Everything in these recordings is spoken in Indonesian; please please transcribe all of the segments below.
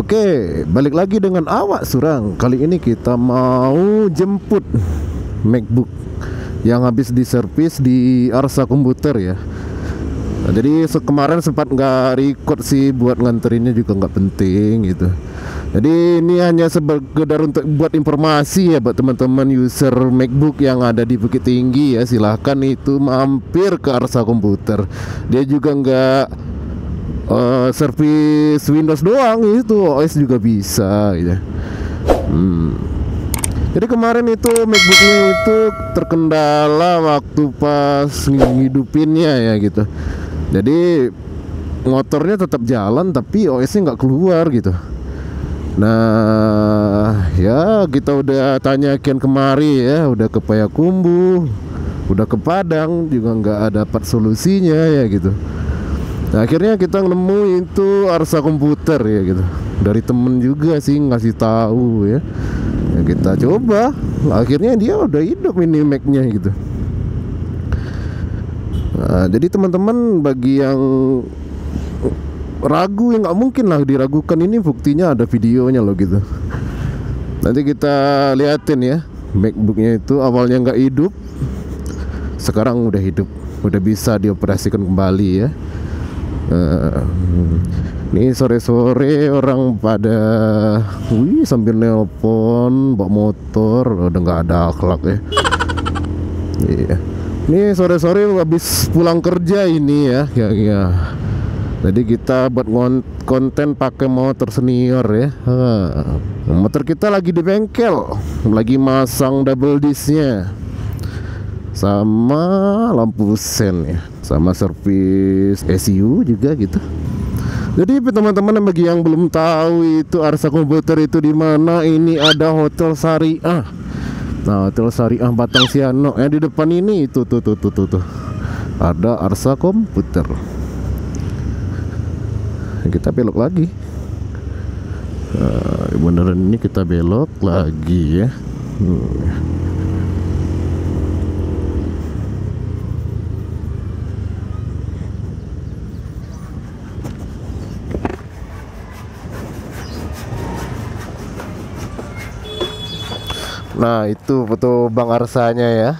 Oke, balik lagi dengan awak Surang. Kali ini kita mau jemput MacBook yang habis diservis di Arsa Komputer ya. Nah, jadi kemarin sempat nggak record sih, buat nganterinnya juga nggak penting gitu. Jadi ini hanya sekedar untuk buat informasi ya buat teman-teman user MacBook yang ada di Bukit Tinggi ya. Silahkan itu mampir ke Arsa Komputer. Dia juga nggak servis Windows doang, itu OS juga bisa gitu. Jadi kemarin itu MacBooknya itu terkendala waktu pas ngidupinnya ya gitu. Jadi motornya tetap jalan tapi OS-nya nggak keluar gitu. Nah ya kita udah tanya kian kemari ya, udah ke Payakumbuh, udah ke Padang, juga nggak dapat solusinya ya gitu. Nah, akhirnya kita nemu itu Arsa Komputer ya gitu. Dari temen juga sih ngasih tahu ya. Ya kita coba. Akhirnya dia udah hidup ini Mac-nya gitu. Nah, jadi teman-teman bagi yang ragu, yang nggak mungkin lah diragukan, ini buktinya ada videonya loh gitu. Nanti kita liatin ya. MacBook-nya itu awalnya nggak hidup, sekarang udah hidup, udah bisa dioperasikan kembali ya. Nih sore-sore orang pada sambil nelpon, bawa motor, udah nggak ada akhlak ya. Iya. Nih sore-sore habis pulang kerja ini ya. Jadi kita buat konten pakai motor senior ya. Motor kita lagi di bengkel, lagi masang double disknya, sama lampu sen ya, sama servis ECU juga gitu. Jadi teman-teman bagi yang belum tahu itu Arsa Komputer itu di mana, ini ada Hotel Syariah. Nah, Hotel Syariah Batang Siano yang di depan ini itu tuh. Ada Arsa Komputer. Kita belok lagi. Beneran ini kita belok lagi ya. Nah itu foto Bang Arsanya ya.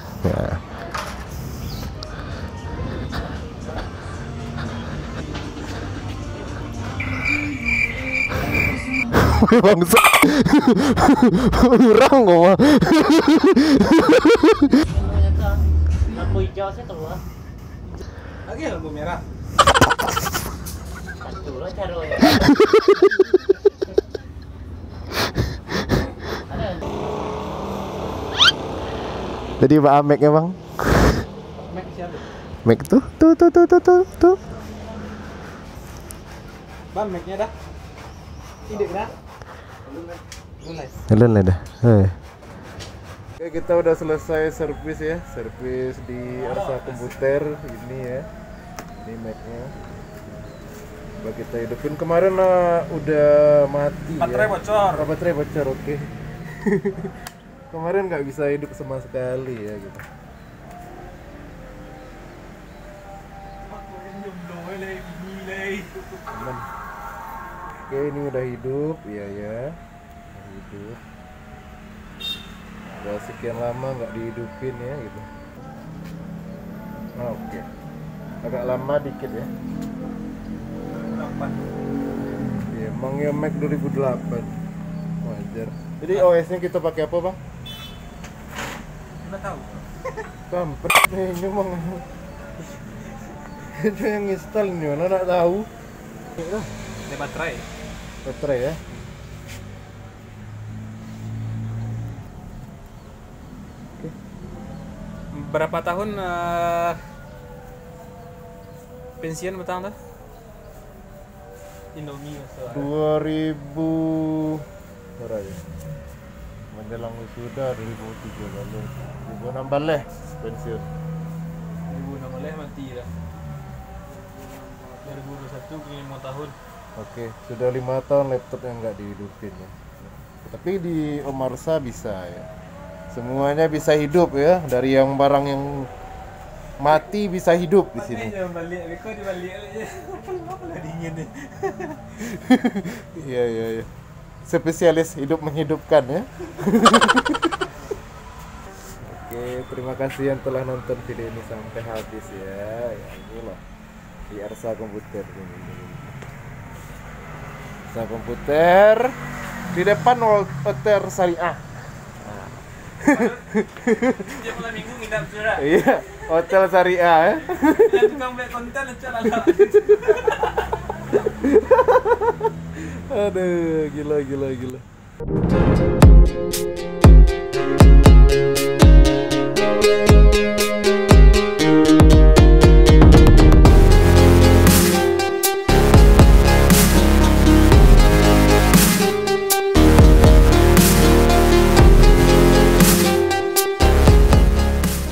Bangsa orang ngomong. Lampu hijau saya keluar. Lagi ya lampu merah. Satu lah caro ya. Jadi Pak Mac ya Bang. Mac siapa? Mac tuh. Bang, Mac-nya dah. Hidup dah. Jalan lah dah. Oke, kita udah selesai servis ya, servis di Arsa Komputer ini ya. Ini Mac-nya. Coba kita hidupin, kemarin udah mati. Baterai ya. bocor. Oh, baterai bocor, oke. Kemarin nggak bisa hidup sama sekali ya gitu. Aman. Oke, ini udah hidup, iya ya. Udah hidup. Udah sekian lama nggak dihidupin ya gitu. Oke. Agak lama dikit ya. Ya, emang ya Mac 2008. Wajar. Jadi OS-nya kita pakai apa, Bang? Nggak tahu. Kampret nih, nyemang. Itu yang install nih, mana nggak tahu. Ini baterai. Baterai ya. Berapa tahun pensiun betang tuh? Indomie so. 2000 berapa ya? Menjelang wisuda 2007 lalu. 2016 pensiun. 2016 mati dah. 2021 punya 5 tahun. Oke, sudah 5 tahun laptop yang nggak dihidupin ya. Tapi di Om Arsa bisa ya. Semuanya bisa hidup ya, dari yang barang yang mati bisa hidup di sini. Makanya balik, Beko dibalik aja. Apa dingin nih. Iya iya iya. Spesialis hidup menghidupkan ya. Oke, terima kasih yang telah nonton video ini sampai habis ya. Ya inilah di Arsa Komputer. Arsa Komputer di depan Hotel Syariah. Dia malam minggu nginap sudah. Iya, Hotel Syariah ya. Yang tukang beli konten aja lah. Aduh, gila.